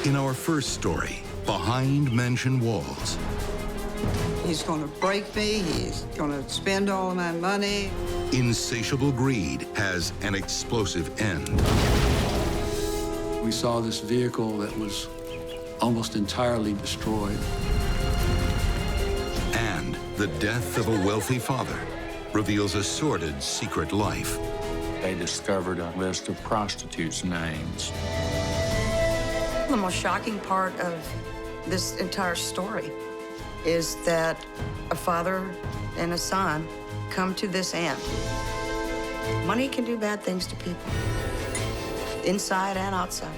In our first story, Behind Mansion Walls. He's going to break me. He's going to spend all of my money. Insatiable greed has an explosive end. We saw this vehicle that was almost entirely destroyed. And the death of a wealthy father reveals a sordid secret life. They discovered a list of prostitutes' names. The most shocking part of this entire story is that a father and a son come to this end. Money can do bad things to people, inside and outside.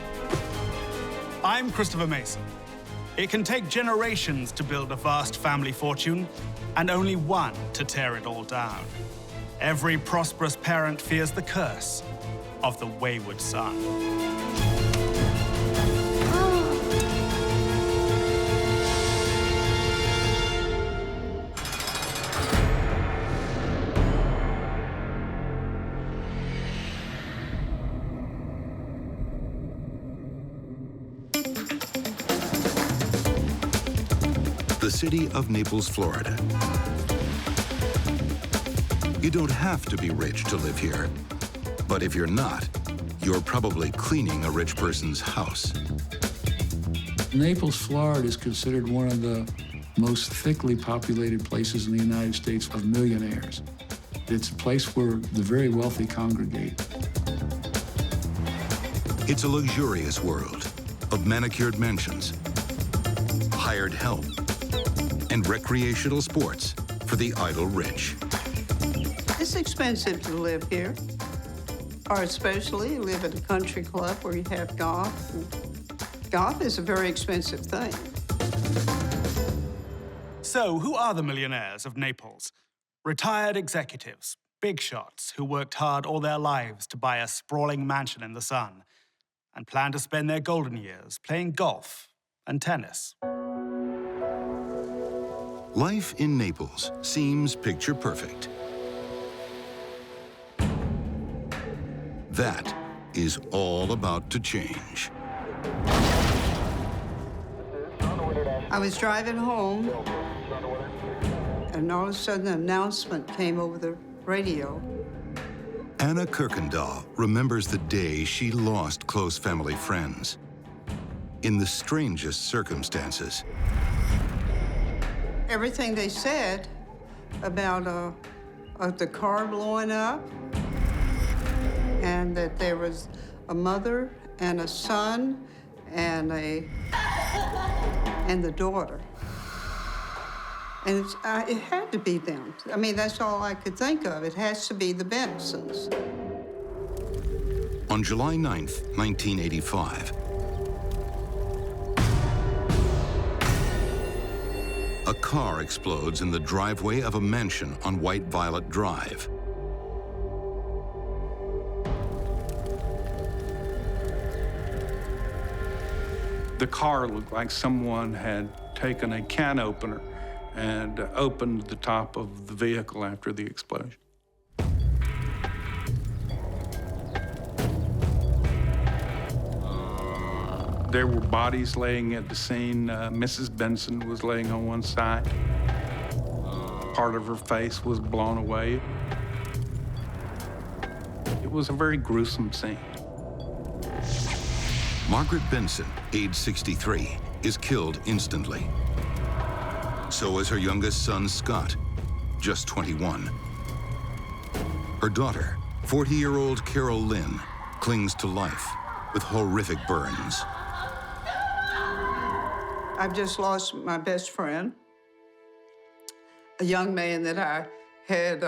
I'm Christopher Mason. It can take generations to build a vast family fortune, and only one to tear it all down. Every prosperous parent fears the curse of the wayward son. The city of Naples, Florida. You don't have to be rich to live here. But if you're not, you're probably cleaning a rich person's house. Naples, Florida is considered one of the most thickly populated places in the United States of millionaires. It's a place where the very wealthy congregate. It's a luxurious world of manicured mansions, hired help, and recreational sports for the idle rich. It's expensive to live here, or especially live at a country club where you have golf. Golf is a very expensive thing. So, who are the millionaires of Naples? Retired executives, big shots who worked hard all their lives to buy a sprawling mansion in the sun and plan to spend their golden years playing golf and tennis. Life in Naples seems picture perfect. That is all about to change. I was driving home, and all of a sudden an announcement came over the radio. Anna Kirkendall remembers the day she lost close family friends. In the strangest circumstances. Everything they said about the car blowing up, and that there was a mother and a son and the daughter. And it had to be them. I mean, that's all I could think of. It has to be the Bensons. On July 9th, 1985, a car explodes in the driveway of a mansion on White Violet Drive. The car looked like someone had taken a can opener and opened the top of the vehicle after the explosion. There were bodies laying at the scene. Mrs. Benson was laying on one side. Part of her face was blown away. It was a very gruesome scene. Margaret Benson, age 63, is killed instantly. So is her youngest son, Scott, just 21. Her daughter, 40-year-old Carol Lynn, clings to life with horrific burns. I've just lost my best friend, a young man that I had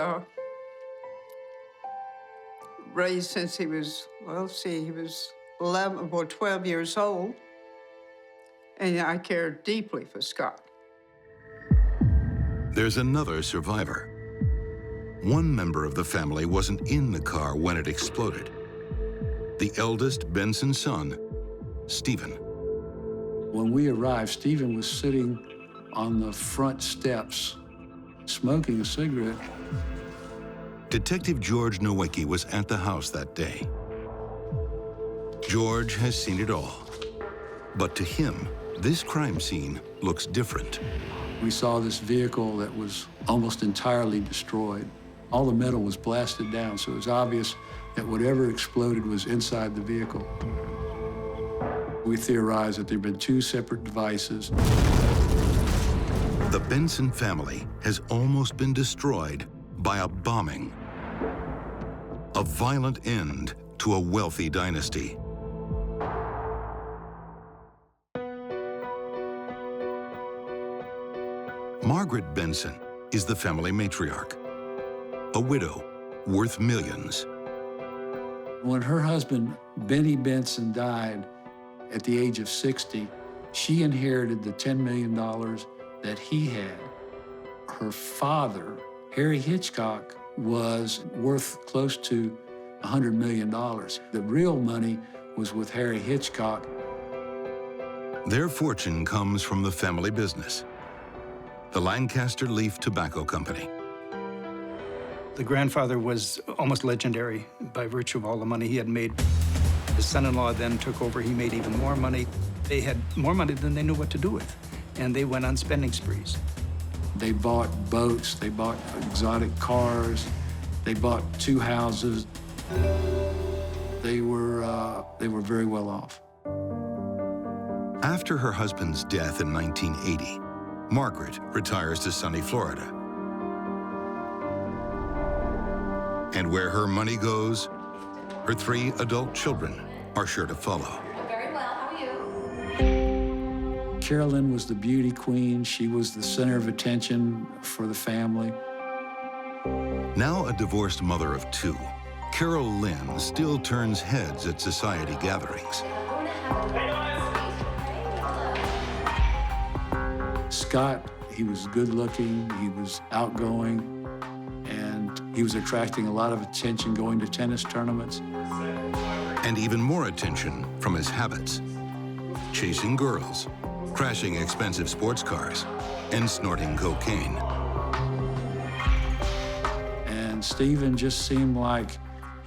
raised since he was, he was 11 or 12 years old, and I cared deeply for Scott. There's another survivor. One member of the family wasn't in the car when it exploded. The eldest Benson son, Stephen. When we arrived, Stephen was sitting on the front steps, smoking a cigarette. Detective George Nowicki was at the house that day. George has seen it all. But to him, this crime scene looks different. We saw this vehicle that was almost entirely destroyed. All the metal was blasted down, so it was obvious that whatever exploded was inside the vehicle. We theorized that there had been two separate devices. The Benson family has almost been destroyed by a bombing. A violent end to a wealthy dynasty. Margaret Benson is the family matriarch, a widow worth millions. When her husband, Benny Benson, died at the age of 60, she inherited the $10 million that he had. Her father, Harry Hitchcock, was worth close to $100 million. The real money was with Harry Hitchcock. Their fortune comes from the family business, the Lancaster Leaf Tobacco Company. The grandfather was almost legendary by virtue of all the money he had made. His son-in-law then took over. He made even more money. They had more money than they knew what to do with, and they went on spending sprees. They bought boats, they bought exotic cars, they bought 2 houses. They were very well off. After her husband's death in 1980, Margaret retires to sunny Florida. And where her money goes, her 3 adult children are sure to follow. Very well, how are you? Carolyn was the beauty queen. She was the center of attention for the family. Now a divorced mother of 2, Carol Lynn still turns heads at society gatherings. Scott, he was good looking, he was outgoing, and he was attracting a lot of attention going to tennis tournaments. And even more attention from his habits. Chasing girls, crashing expensive sports cars, and snorting cocaine. And Stephen just seemed like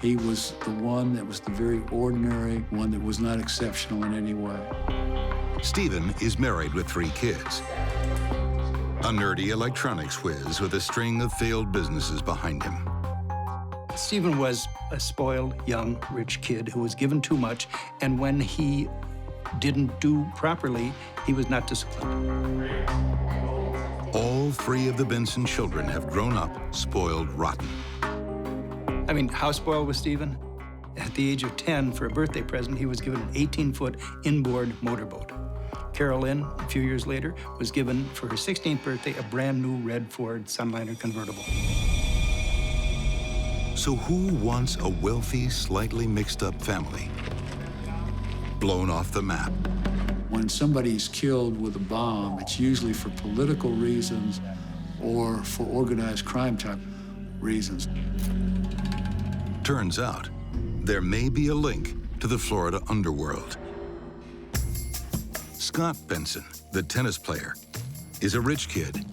he was the one that was the very ordinary, one that was not exceptional in any way. Stephen is married with 3 kids. A nerdy electronics whiz with a string of failed businesses behind him. Stephen was a spoiled, young, rich kid who was given too much, and when he didn't do properly, he was not disciplined. All 3 of the Benson children have grown up spoiled rotten. I mean, how spoiled was Stephen? At the age of 10, for a birthday present, he was given an 18-foot inboard motorboat. Carol Lynn, a few years later, was given, for her 16th birthday, a brand new red Ford Sunliner convertible. So who wants a wealthy, slightly mixed-up family blown off the map? When somebody's killed with a bomb, it's usually for political reasons or for organized crime type reasons. Turns out, there may be a link to the Florida underworld. Scott Benson, the tennis player, is a rich kid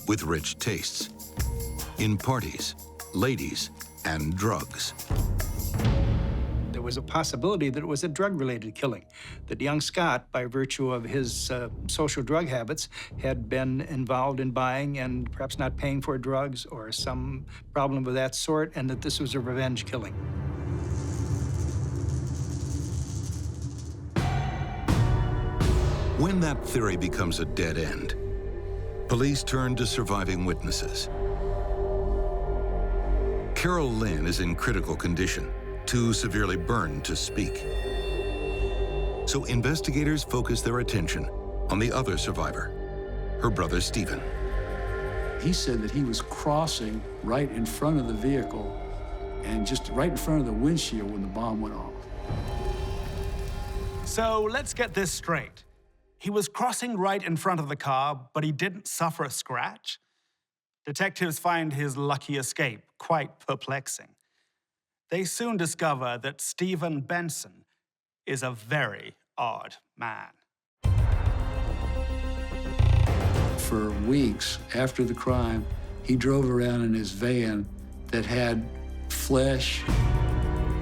with rich tastes in parties, ladies, and drugs. There was a possibility that it was a drug-related killing, that young Scott, by virtue of his social drug habits, had been involved in buying and perhaps not paying for drugs or some problem of that sort, and that this was a revenge killing. When that theory becomes a dead end, police turn to surviving witnesses. Carol Lynn is in critical condition, too severely burned to speak. So investigators focus their attention on the other survivor, her brother Stephen. He said that he was crossing right in front of the vehicle and just right in front of the windshield when the bomb went off. So let's get this straight. He was crossing right in front of the car, but he didn't suffer a scratch? Detectives find his lucky escape quite perplexing. They soon discover that Stephen Benson is a very odd man. For weeks after the crime, he drove around in his van that had flesh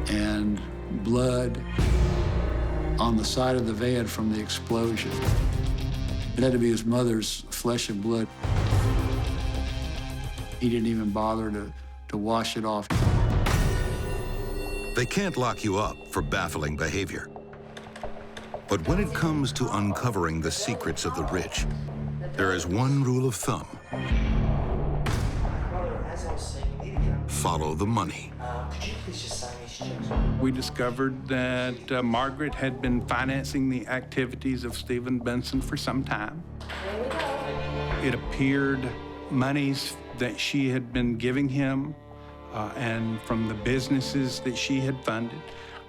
and blood on the side of the van from the explosion. It had to be his mother's flesh and blood. He didn't even bother to wash it off. They can't lock you up for baffling behavior. But when it comes to uncovering the secrets of the rich, there is one rule of thumb. Follow the money. We discovered that Margaret had been financing the activities of Stephen Benson for some time. It appeared monies that she had been giving him and from the businesses that she had funded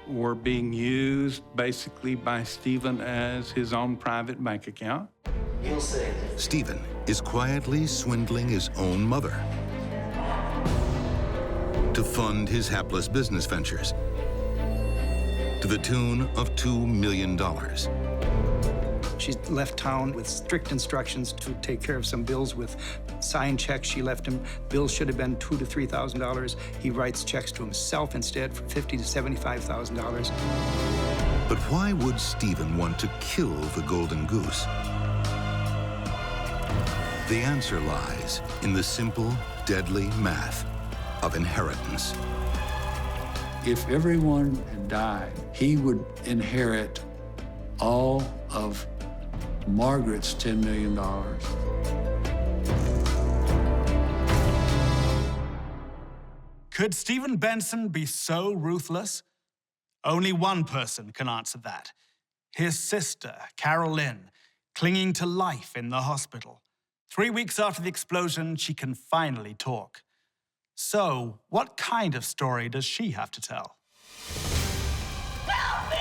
were being used basically by Stephen as his own private bank account. Stephen is quietly swindling his own mother to fund his hapless business ventures to the tune of $2 million. She left town with strict instructions to take care of some bills with signed checks she left him. Bills should have been $2,000 to $3,000. He writes checks to himself instead for $50,000 to $75,000. But why would Stephen want to kill the golden goose? The answer lies in the simple, deadly math of inheritance. If everyone had died, he would inherit all of Margaret's $10 million. Could Stephen Benson be so ruthless? Only one person can answer that. His sister, Carol Lynn, clinging to life in the hospital. 3 weeks after the explosion, she can finally talk. So, what kind of story does she have to tell? Help me!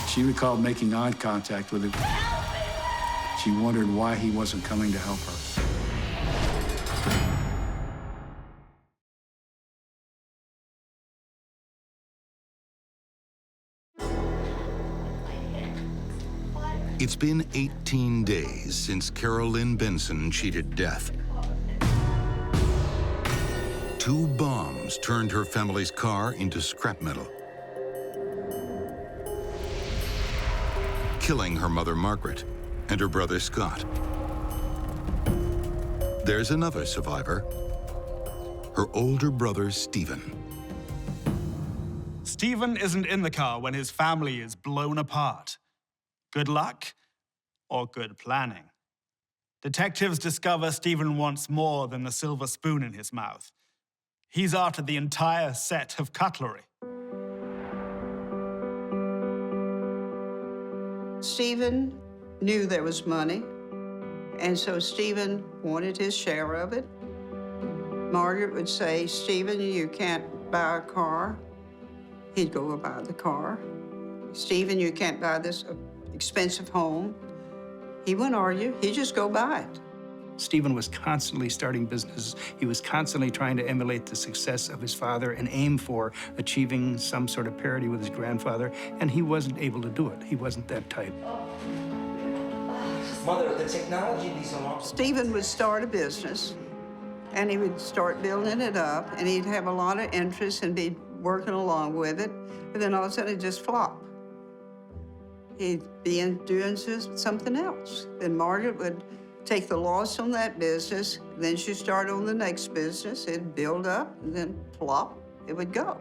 She recalled making eye contact with him. She wondered why he wasn't coming to help her. It's been 18 days since Carol Lynn Benson cheated death. 2 bombs turned her family's car into scrap metal, killing her mother Margaret and her brother Scott. There's another survivor, her older brother Stephen. Stephen isn't in the car when his family is blown apart. Good luck or good planning? Detectives discover Stephen wants more than the silver spoon in his mouth. He's after the entire set of cutlery. Stephen knew there was money, and so Stephen wanted his share of it. Margaret would say, Stephen, you can't buy a car. He'd go buy the car. Stephen, you can't buy this expensive home. He wouldn't argue, he'd just go buy it. Stephen was constantly starting businesses. He was constantly trying to emulate the success of his father and aim for achieving some sort of parity with his grandfather, and he wasn't able to do it. He wasn't that type. Mother, the technology these alarms... Stephen would start a business, and he would start building it up, and he'd have a lot of interest and be working along with it, but then all of a sudden it'd just flop. He'd be doing something else. Then Margaret would take the loss on that business, then she'd start on the next business. It'd build up, and then plop, it would go.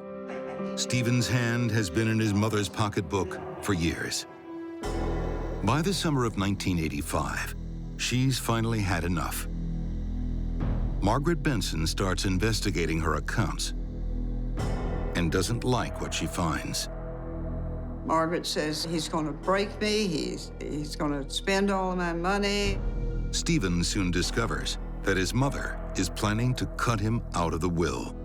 Stephen's hand has been in his mother's pocketbook for years. By the summer of 1985, she's finally had enough. Margaret Benson starts investigating her accounts and doesn't like what she finds. Margaret says he's going to break me, he's going to spend all of my money. Stephen soon discovers that his mother is planning to cut him out of the will.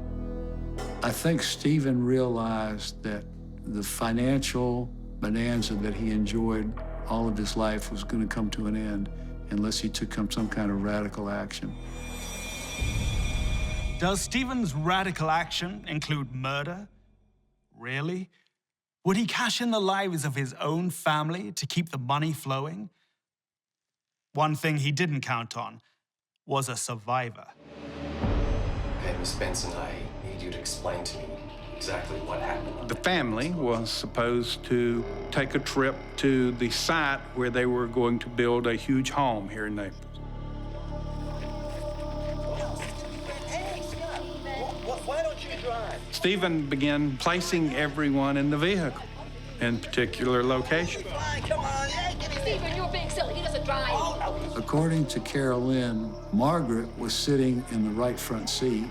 I think Stephen realized that the financial bonanza that he enjoyed all of his life was going to come to an end unless he took some kind of radical action. Does Stephen's radical action include murder? Really? Would he cash in the lives of his own family to keep the money flowing? One thing he didn't count on was a survivor. Okay, Miss Benson, I need you to explain to me exactly what happened. The family was supposed to take a trip to the site where they were going to build a huge home here in Naples. Why don't you drive? Stephen began placing everyone in the vehicle in particular locations. Come on, Stephen, you're being silly. He doesn't drive. According to Carol Lynn, Margaret was sitting in the right front seat,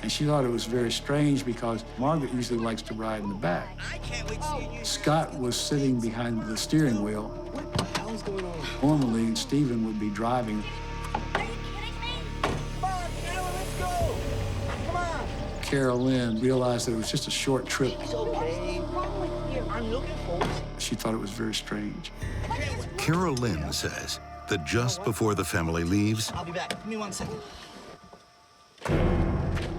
and she thought it was very strange because Margaret usually likes to ride in the back. I can't wait to see you. Scott was sitting behind the steering wheel. What the hell's going on? Normally, Stephen would be driving. Are you kidding me? Come on, Carol, let's go. Come on. Carol Lynn realized that it was just a short trip. It's okay. What's wrong with you? I'm looking forward to She thought it was very strange. Carol Lynn says that just before the family leaves, I'll be back. Give me 1 second.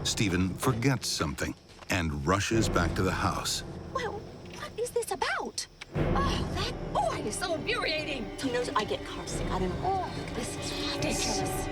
Stephen forgets something and rushes back to the house. Well, what is this about? Oh, it is so infuriating. He knows I get car sick. I don't know. This is ridiculous.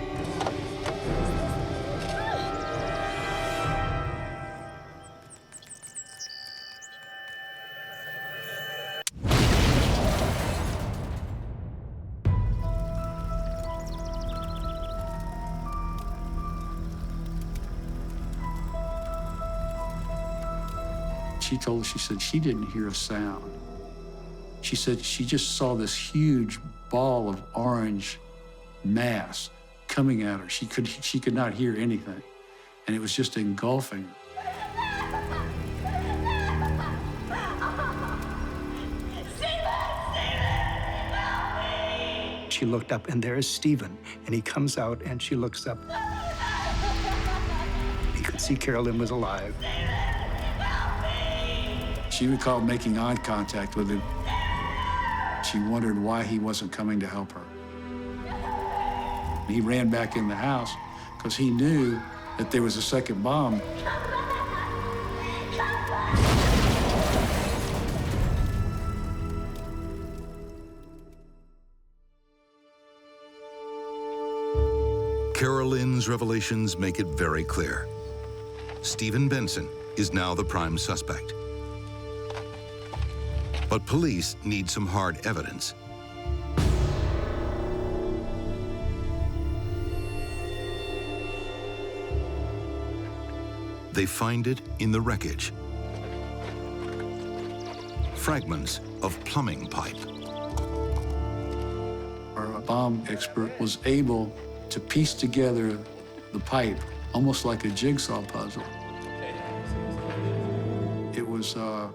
She told us, she said she didn't hear a sound. She said she just saw this huge ball of orange mass coming at her. She could not hear anything, and it was just engulfing her. She looked up, and there is Stephen, and he comes out, and she looks up. He could see Carol Lynn was alive. She recalled making eye contact with him. She wondered why he wasn't coming to help her. He ran back in the house because he knew that there was a second bomb. Carol Lynn's revelations make it very clear. Stephen Benson is now the prime suspect. But police need some hard evidence. They find it in the wreckage. Fragments of plumbing pipe. Our bomb expert was able to piece together the pipe almost like a jigsaw puzzle. It was a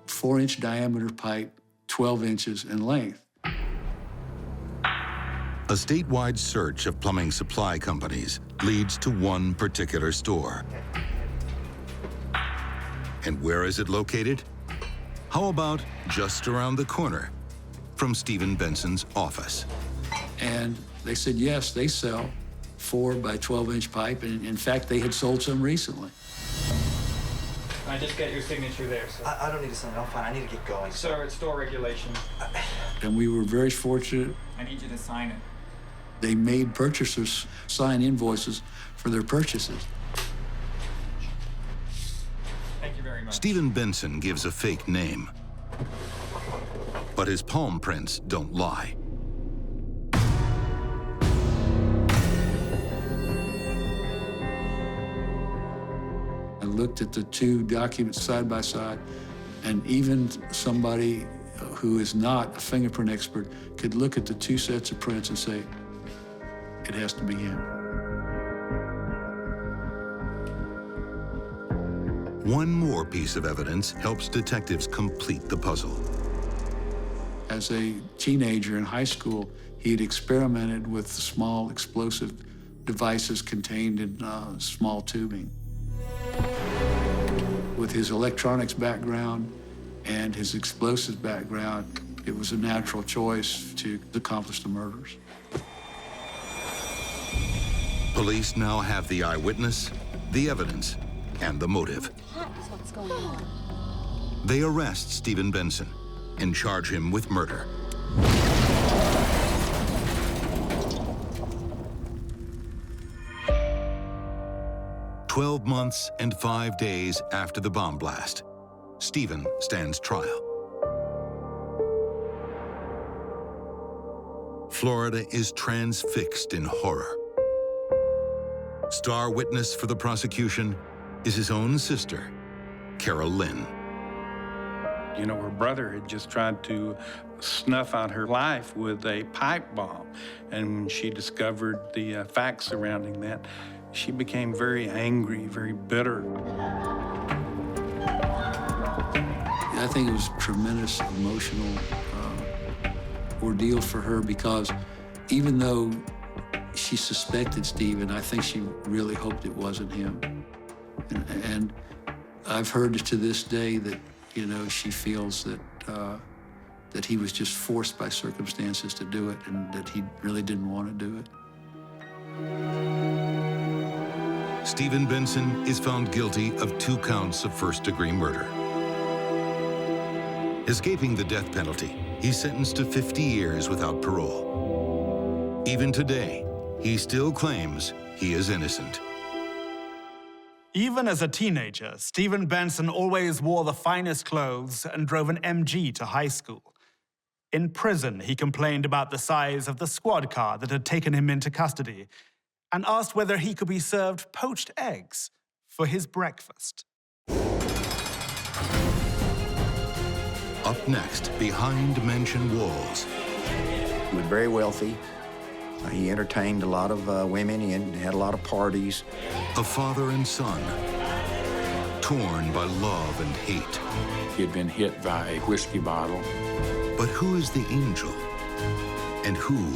4-inch diameter pipe, 12 inches in length. A statewide search of plumbing supply companies leads to one particular store. And where is it located? How about just around the corner from Stephen Benson's office? And they said, yes, they sell 4 by 12-inch pipe, and in fact, they had sold some recently. Can I just get your signature there, sir? I don't need to sign it. I'm fine. I need to get going. Sir, it's store regulation. And we were very fortunate. I need you to sign it. They made purchasers sign invoices for their purchases. Thank you very much. Stephen Benson gives a fake name, but his palm prints don't lie. I looked at the two documents side by side, and even somebody who is not a fingerprint expert could look at the two sets of prints and say, it has to be him. One more piece of evidence helps detectives complete the puzzle. As a teenager in high school, he had experimented with small explosive devices contained in small tubing. With his electronics background and his explosives background, it was a natural choice to accomplish the murders. Police now have the eyewitness, the evidence, and the motive. That is what's going on. They arrest Stephen Benson and charge him with murder. 12 months and 5 days after the bomb blast, Stephen stands trial. Florida is transfixed in horror. Star witness for the prosecution is his own sister, Carol Lynn. You know, her brother had just tried to snuff out her life with a pipe bomb. And when she discovered the facts surrounding that, she became very angry, very bitter. I think it was a tremendous emotional ordeal for her, because even though she suspected Stephen, I think she really hoped it wasn't him. And I've heard to this day that, you know, she feels that that he was just forced by circumstances to do it, and that he really didn't want to do it. Stephen Benson is found guilty of 2 counts of first-degree murder. Escaping the death penalty, he's sentenced to 50 years without parole. Even today, he still claims he is innocent. Even as a teenager, Stephen Benson always wore the finest clothes and drove an MG to high school. In prison, he complained about the size of the squad car that had taken him into custody and asked whether he could be served poached eggs for his breakfast. Up next, behind mansion walls. He was very wealthy. He entertained a lot of women. He had a lot of parties. A father and son, torn by love and hate. He had been hit by a whiskey bottle. But who is the angel? And who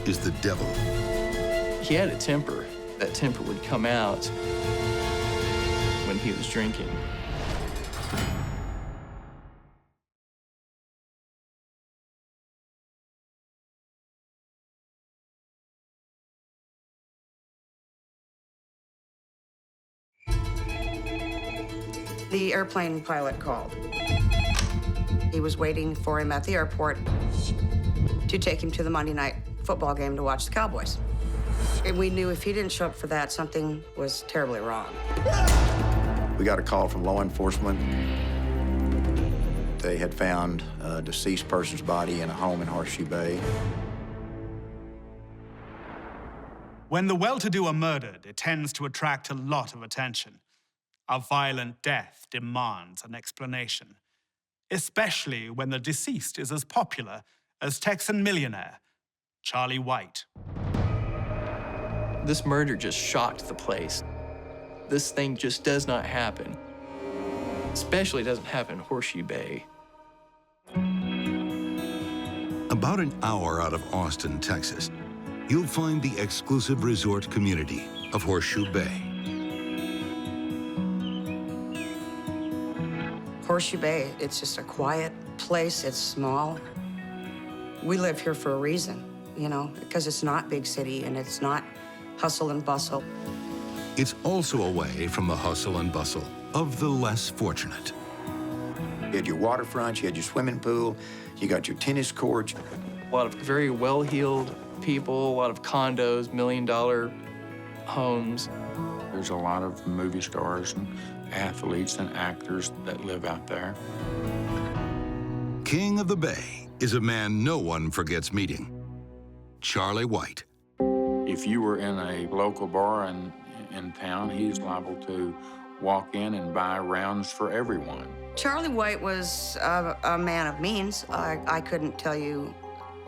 is the devil? He had a temper. That temper would come out when he was drinking. The airplane pilot called. He was waiting for him at the airport to take him to the Monday night football game to watch the Cowboys. And we knew if he didn't show up for that, something was terribly wrong. We got a call from law enforcement. They had found a deceased person's body in a home in Horseshoe Bay. When the well-to-do are murdered, it tends to attract a lot of attention. A violent death demands an explanation, especially when the deceased is as popular as Texan millionaire Charlie White. This murder just shocked the place. This thing just does not happen. Especially doesn't happen in Horseshoe Bay. About an hour out of Austin, Texas, you'll find the exclusive resort community of Horseshoe Bay. Horseshoe Bay, it's just a quiet place. It's small. We live here for a reason, you know, because it's not big city and it's not hustle and bustle. It's also away from the hustle and bustle of the less fortunate. You had your waterfront, you had your swimming pool, you got your tennis courts. A lot of very well-heeled people, a lot of condos, million-dollar homes. There's a lot of movie stars and athletes and actors that live out there. King of the Bay is a man no one forgets meeting. Charlie White. If you were in a local bar in town, he's liable to walk in and buy rounds for everyone. Charlie White was a man of means. I couldn't tell you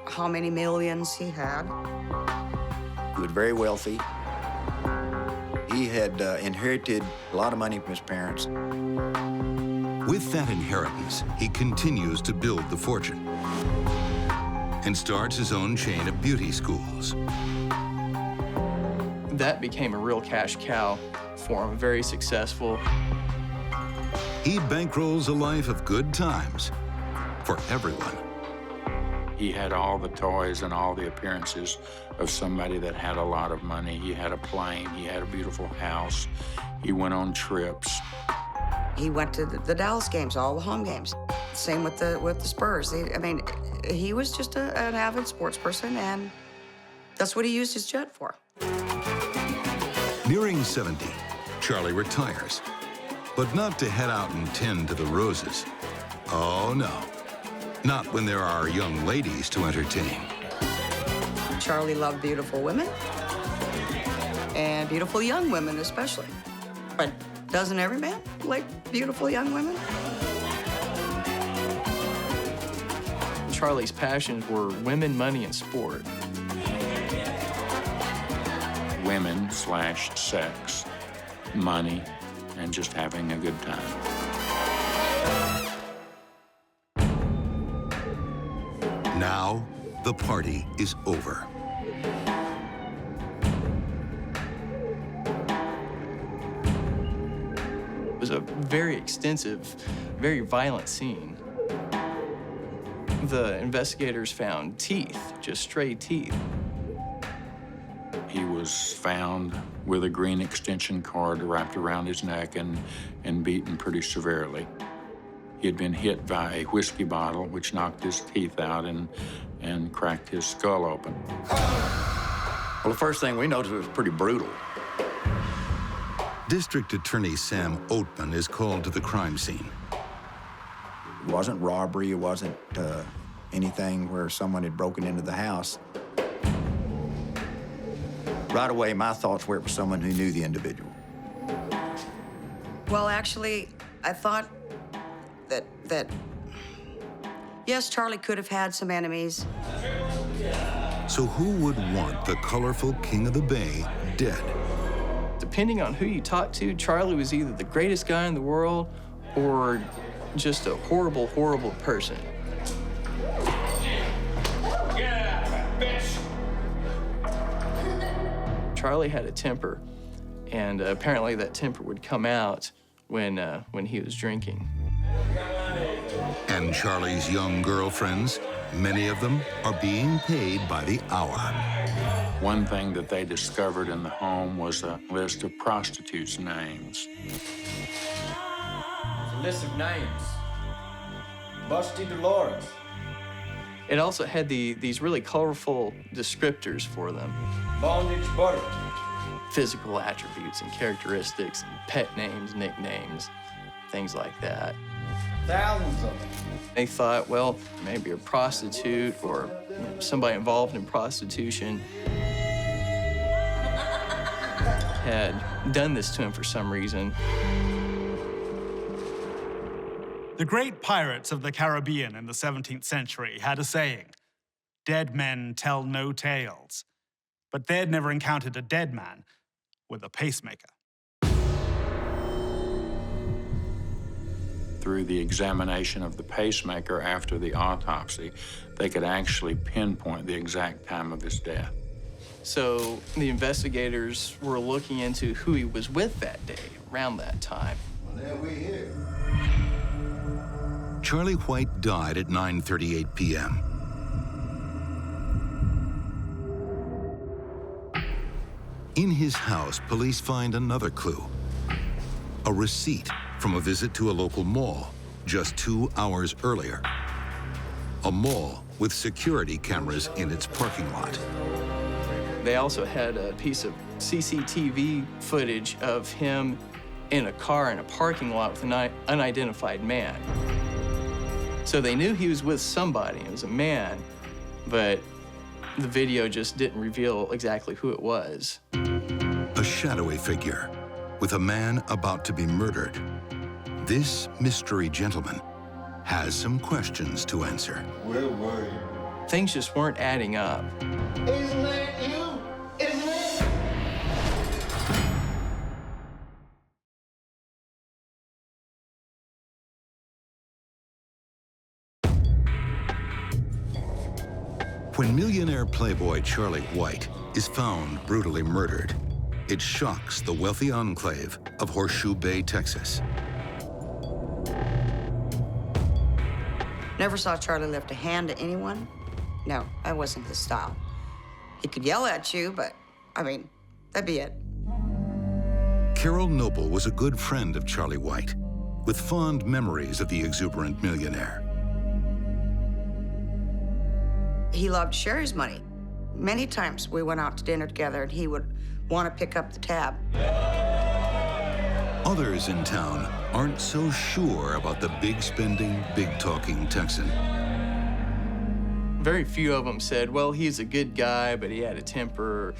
how many millions he had. He was very wealthy. He had inherited a lot of money from his parents. With that inheritance, he continues to build the fortune and starts his own chain of beauty schools. That became a real cash cow for him, very successful. He bankrolls a life of good times for everyone. He had all the toys and all the appearances of somebody that had a lot of money. He had a plane, he had a beautiful house, he went on trips. He went to the Dallas games, all the home games. Same with the Spurs. I mean, he was just an avid sports person, and that's what he used his jet for. Nearing 70, Charlie retires, but not to head out and tend to the roses. Oh, no. Not when there are young ladies to entertain. Charlie loved beautiful women, and beautiful young women especially. But doesn't every man like beautiful young women? Charlie's passions were women, money, and sport. Women/sex, money, and just having a good time. Now, the party is over. It was a very extensive, very violent scene. The investigators found teeth, just stray teeth. He was found with a green extension cord wrapped around his neck and beaten pretty severely. He had been hit by a whiskey bottle, which knocked his teeth out and cracked his skull open. Well, the first thing we noticed was pretty brutal. District Attorney Sam Oatman is called to the crime scene. It wasn't robbery, it wasn't anything where someone had broken into the house. Right away, my thoughts were it was someone who knew the individual. Well, actually, I thought that yes, Charlie could have had some enemies. So who would want the colorful King of the Bay dead? Depending on who you talked to, Charlie was either the greatest guy in the world or just a horrible, horrible person. Charlie had a temper, and apparently that temper would come out when he was drinking. And Charlie's young girlfriends, many of them are being paid by the hour. One thing that they discovered in the home was a list of prostitutes' names. A list of names. Busty Dolores. It also had these really colorful descriptors for them. Bondage Butter. Physical attributes and characteristics, and pet names, nicknames, things like that. Thousands of them. They thought, well, maybe a prostitute or somebody involved in prostitution had done this to him for some reason. The great pirates of the Caribbean in the 17th century had a saying, "Dead men tell no tales." But they'd never encountered a dead man with a pacemaker. Through the examination of the pacemaker after the autopsy, they could actually pinpoint the exact time of his death. So the investigators were looking into who he was with that day, around that time. Well, there we here. Charlie White died at 9:38 p.m. In his house, police find another clue. A receipt from a visit to a local mall just 2 hours earlier. A mall with security cameras in its parking lot. They also had a piece of CCTV footage of him in a car in a parking lot with an unidentified man. So they knew he was with somebody, it was a man, but the video just didn't reveal exactly who it was. A shadowy figure with a man about to be murdered. This mystery gentleman has some questions to answer. Where were you? Things just weren't adding up. Isn't that you? Isn't it? When millionaire playboy Charlie White is found brutally murdered, it shocks the wealthy enclave of Horseshoe Bay, Texas. Never saw Charlie lift a hand to anyone. No, that wasn't his style. He could yell at you, but, I mean, that'd be it. Carol Noble was a good friend of Charlie White, with fond memories of the exuberant millionaire. He loved Sherry's money. Many times we went out to dinner together and he would want to pick up the tab. Others in town aren't so sure about the big-spending, big-talking Texan. Very few of them said, well, he's a good guy, but he had a temper.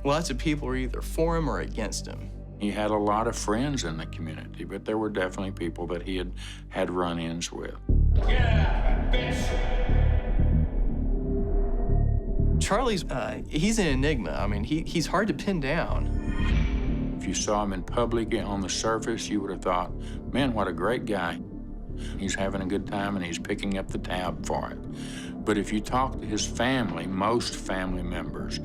Lots of people were either for him or against him. He had a lot of friends in the community, but there were definitely people that he had run-ins with. Yeah, Benson. Charlie's, he's an enigma. I mean, he's hard to pin down. If you saw him in public on the surface, you would have thought, man, what a great guy. He's having a good time and he's picking up the tab for it. But if you talk to his family, most family members,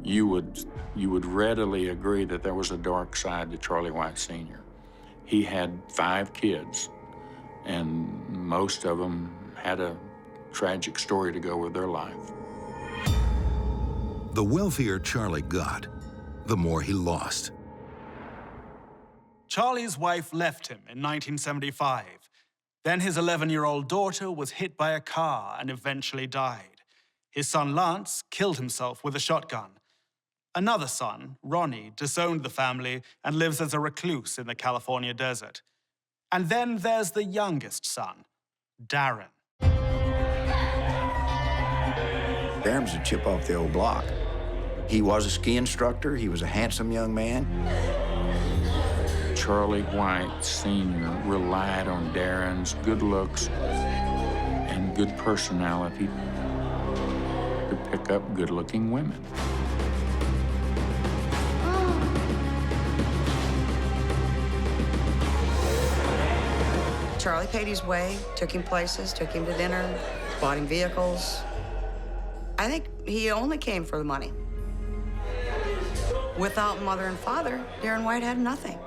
you would readily agree that there was a dark side to Charlie White Sr. He had 5 kids, and most of them had a tragic story to go with their life. The wealthier Charlie got, the more he lost. Charlie's wife left him in 1975. Then his 11-year-old daughter was hit by a car and eventually died. His son Lance killed himself with a shotgun. Another son, Ronnie, disowned the family and lives as a recluse in the California desert. And then there's the youngest son, Darren. Darren's a chip off the old block. He was a ski instructor. He was a handsome young man. Charlie White Sr. relied on Darren's good looks and good personality to pick up good-looking women. Charlie paid his way, took him places, took him to dinner, bought him vehicles. I think he only came for the money. Without mother and father, Darren White had nothing,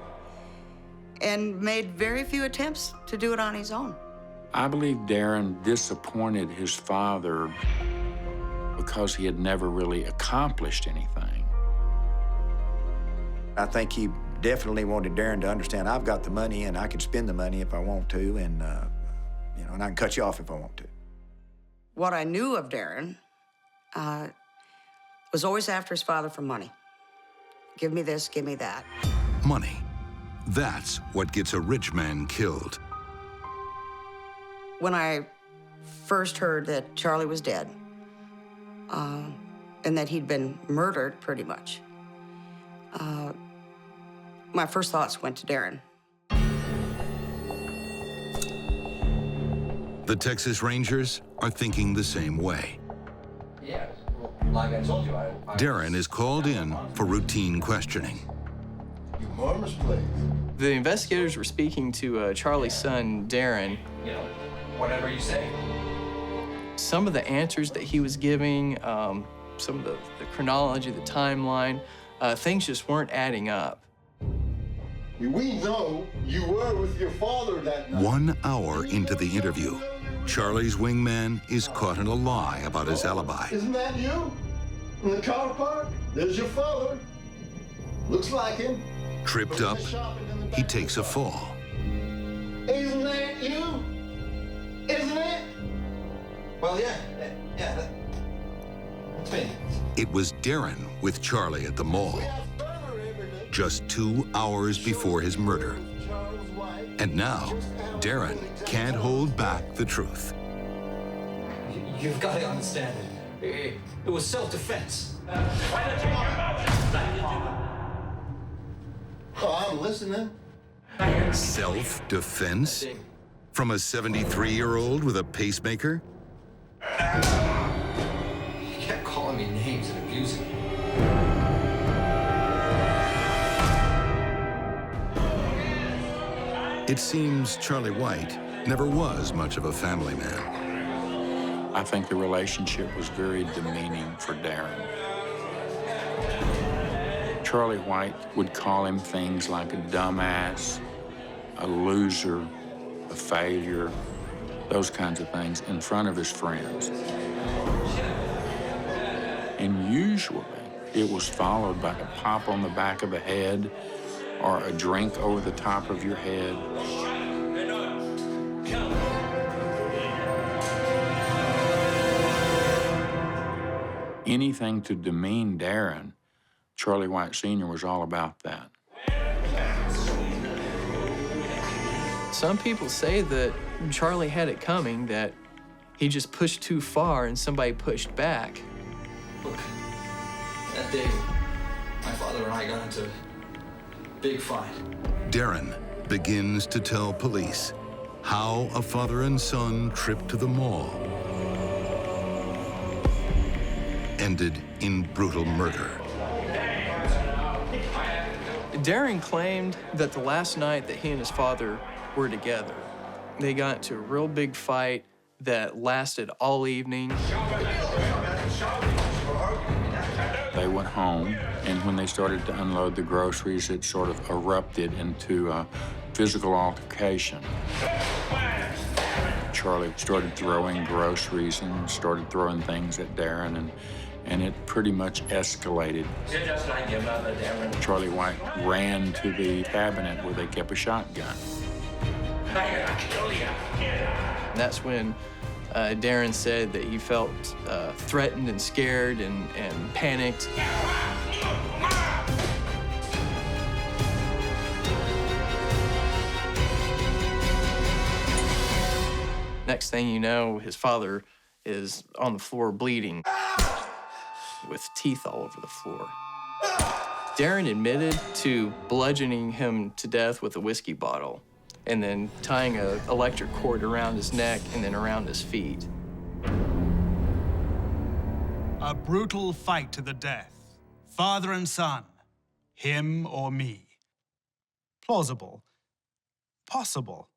and made very few attempts to do it on his own. I believe Darren disappointed his father because he had never really accomplished anything. I think he definitely wanted Darren to understand I've got the money and I can spend the money if I want to, and and I can cut you off if I want to. What I knew of Darren was always after his father for money. Give me this, give me that. Money. That's what gets a rich man killed. When I first heard that Charlie was dead, and that he'd been murdered, pretty much, my first thoughts went to Darren. The Texas Rangers are thinking the same way. Yeah, well, like I told you, Darren is called in for routine questioning. You murmurs, please. The investigators were speaking to Charlie's son, Darren. You know, whatever you say. Some of the answers that he was giving, some of the chronology, the timeline, things just weren't adding up. We know you were with your father that night. 1 hour into the interview, Charlie's wingman is caught in a lie about his alibi. Isn't that you? In the car park? There's your father. Looks like him. Tripped up, he takes a fall. Isn't that you? Isn't it? Well, yeah, that's me. It was Darren with Charlie at the mall, just 2 hours before his murder. And now, Darren can't hold back the truth. You've got to understand it. It was self-defense. Oh, I'm listening. Self-defense? From a 73-year-old with a pacemaker? You kept calling me names and abusing me. It seems Charlie White never was much of a family man. I think the relationship was very demeaning for Darren. Charlie White would call him things like a dumbass, a loser, a failure, those kinds of things in front of his friends. And usually, it was followed by a pop on the back of the head or a drink over the top of your head. Anything to demean Darren, Charlie White Sr. was all about that. Some people say that Charlie had it coming, that he just pushed too far and somebody pushed back. Look, that day, my father and I got into a big fight. Darren begins to tell police how a father and son trip to the mall ended in brutal murder. Darren claimed that the last night that he and his father were together, they got into a real big fight that lasted all evening. They went home, and when they started to unload the groceries, it sort of erupted into a physical altercation. Charlie started throwing groceries and started throwing things at Darren, and it pretty much escalated. Charlie White ran to the cabinet where they kept a shotgun. That's when Darren said that he felt threatened and scared and panicked. Next thing you know, his father is on the floor bleeding with teeth all over the floor. Darren admitted to bludgeoning him to death with a whiskey bottle and then tying an electric cord around his neck and then around his feet. A brutal fight to the death. Father and son, him or me. Plausible, possible,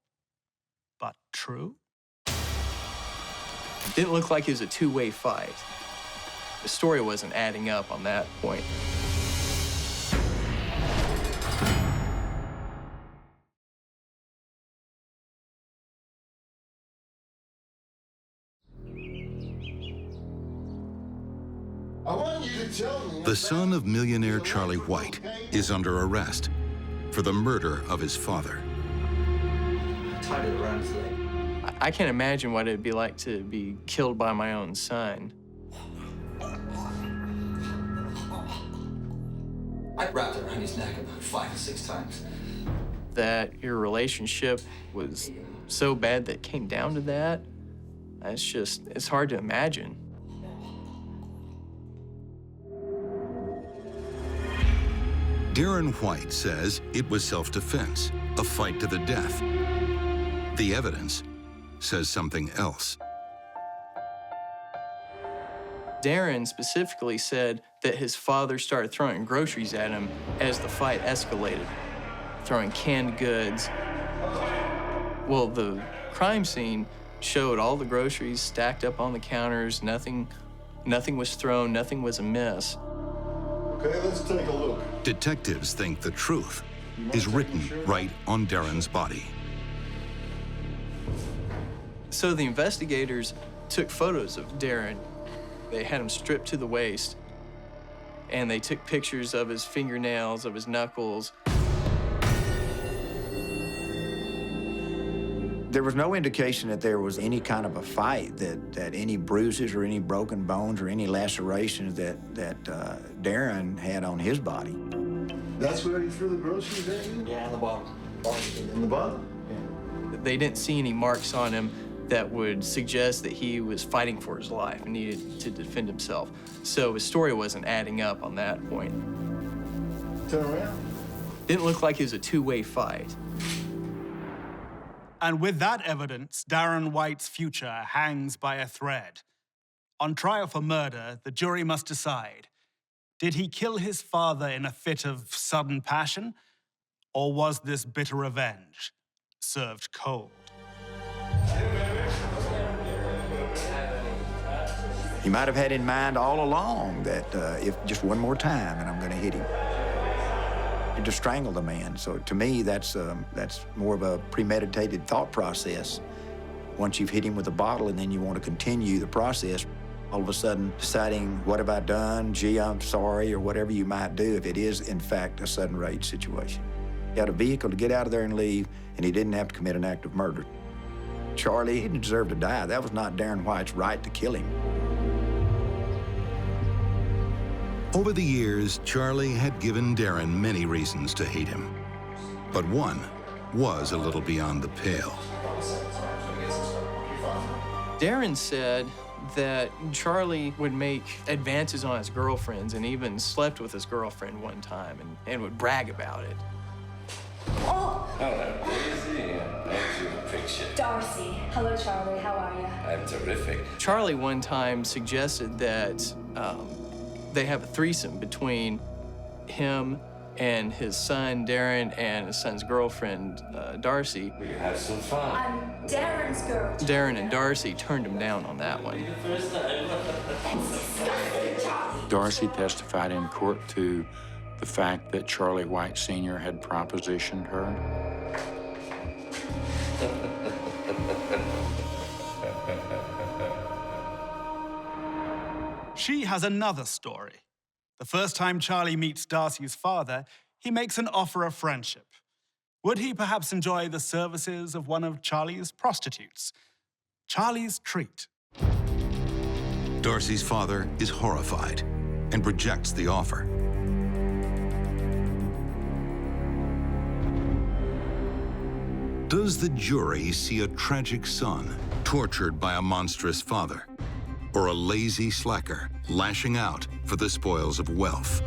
but true? Didn't look like it was a two-way fight. The story wasn't adding up on that point. I want you to tell me. The son of millionaire Charlie White is under arrest for the murder of his father. I tied it around his leg. I can't imagine what it'd be like to be killed by my own son. I wrapped it around his neck about 5 or 6 times. That your relationship was so bad that it came down to that, it's hard to imagine. Darren White says it was self-defense, a fight to the death. The evidence says something else. Darren specifically said that his father started throwing groceries at him as the fight escalated, throwing canned goods. Well, the crime scene showed all the groceries stacked up on the counters. Nothing was thrown, nothing was amiss. Okay, let's take a look. Detectives think the truth is written right on Darren's body. So the investigators took photos of Darren. They had him stripped to the waist, and they took pictures of his fingernails, of his knuckles. There was no indication that there was any kind of a fight, that any bruises or any broken bones or any lacerations that Darren had on his body. That's where he threw the groceries at you? Yeah, in the bottom. In the bottom? Yeah. They didn't see any marks on him that would suggest that he was fighting for his life and needed to defend himself. So his story wasn't adding up on that point. Turn around. Didn't look like it was a two-way fight. And with that evidence, Darren White's future hangs by a thread. On trial for murder, the jury must decide, did he kill his father in a fit of sudden passion, or was this bitter revenge served cold? He might have had in mind all along that if just one more time and I'm going to hit him. To strangle the man. So to me, that's more of a premeditated thought process. Once you've hit him with a bottle and then you want to continue the process, all of a sudden deciding, what have I done? Gee, I'm sorry, or whatever you might do if it is, in fact, a sudden rage situation. He had a vehicle to get out of there and leave, and he didn't have to commit an act of murder. Charlie, he didn't deserve to die. That was not Darren White's right to kill him. Over the years, Charlie had given Darren many reasons to hate him. But one was a little beyond the pale. Darren said that Charlie would make advances on his girlfriends and even slept with his girlfriend one time and would brag about it. Oh! Hello, Daisy. Nice to picture. Darcy. Hello, Charlie. How are you? I'm terrific. Charlie one time suggested that they have a threesome between him and his son, Darren, and his son's girlfriend, Darcy. We have some fun. I'm Darren's girl. Darren and Darcy turned him down on that one. Darcy testified in court to the fact that Charlie White Sr. had propositioned her. She has another story. The first time Charlie meets Darcy's father, he makes an offer of friendship. Would he perhaps enjoy the services of one of Charlie's prostitutes? Charlie's treat. Darcy's father is horrified and rejects the offer. Does the jury see a tragic son tortured by a monstrous father, or a lazy slacker lashing out for the spoils of wealth?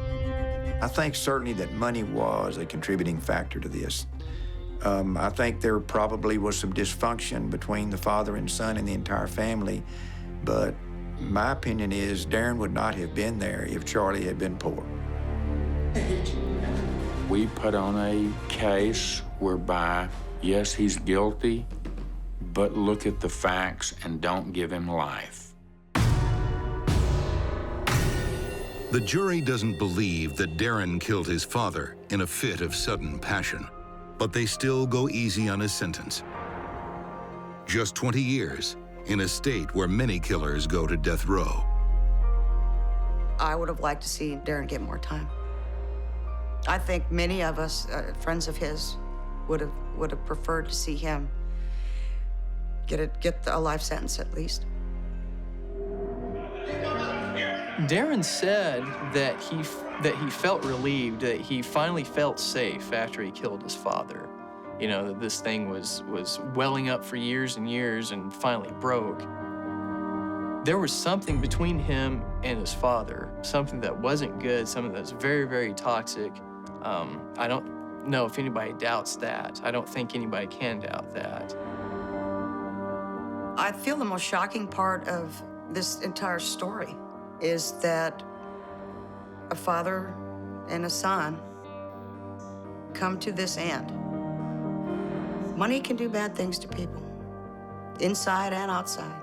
I think certainly that money was a contributing factor to this. I think there probably was some dysfunction between the father and son and the entire family, but my opinion is Darren would not have been there if Charlie had been poor. We put on a case whereby, yes, he's guilty, but look at the facts and don't give him life. The jury doesn't believe that Darren killed his father in a fit of sudden passion, but they still go easy on his sentence. Just 20 years in a state where many killers go to death row. I would have liked to see Darren get more time. I think many of us, friends of his, would have preferred to see him get a life sentence at least. Darren said that he felt relieved, that he finally felt safe after he killed his father. You know, that this thing was welling up for years and years and finally broke. There was something between him and his father, something that wasn't good, something that was very, very toxic. I don't know if anybody doubts that. I don't think anybody can doubt that. I feel the most shocking part of this entire story is that a father and a son come to this end. Money can do bad things to people, inside and outside.